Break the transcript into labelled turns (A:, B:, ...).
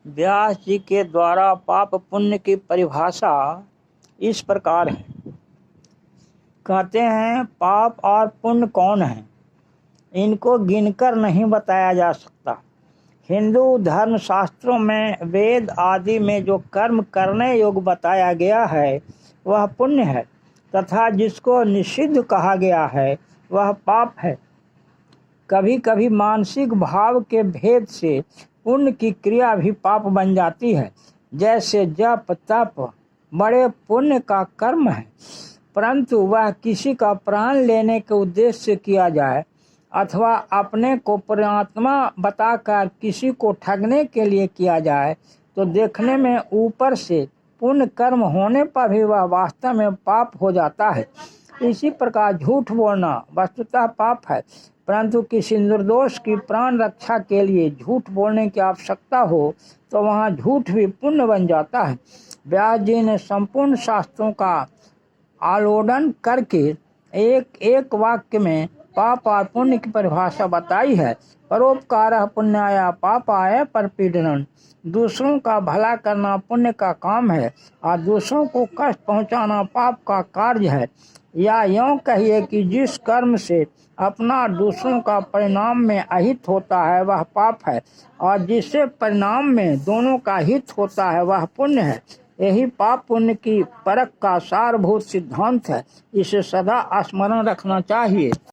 A: व्यास जी के द्वारा पाप पुण्य की परिभाषा इस प्रकार है। कहते हैं, पाप और पुण्य कौन है, इनको गिनकर नहीं बताया जा सकता। हिंदू धर्म शास्त्रों में वेद आदि में जो कर्म करने योग्य बताया गया है वह पुण्य है, तथा जिसको निषिद्ध कहा गया है वह पाप है। कभी कभी मानसिक भाव के भेद से पुण्य की क्रिया भी पाप बन जाती है। जैसे जप तप बड़े पुण्य का कर्म है, परंतु वह किसी का प्राण लेने के उद्देश्य से किया जाए अथवा अपने को परमात्मा बताकर किसी को ठगने के लिए किया जाए तो देखने में ऊपर से पुण्य कर्म होने पर भी वह वास्तव में पाप हो जाता है। इसी प्रकार झूठ बोलना वस्तुतः पाप है, परंतु किसी निर्दोष की प्राण रक्षा के लिए झूठ बोलने की आवश्यकता हो तो वहाँ झूठ भी पुण्य बन जाता है। व्यास जी ने संपूर्ण शास्त्रों का आलोडन करके एक एक वाक्य में पाप और पुण्य की परिभाषा बताई है। परोपकार पुण्याय पापाय परपीडनम। दूसरों का भला करना पुण्य का काम है और दूसरों को कष्ट पहुंचाना पाप का कार्य है। या यूं कहिए कि जिस कर्म से अपना और दूसरों का परिणाम में अहित होता है वह पाप है, और जिससे परिणाम में दोनों का हित होता है वह पुण्य है। यही पाप पुण्य की परख का सारभूत सिद्धांत है। इसे सदा स्मरण रखना चाहिए।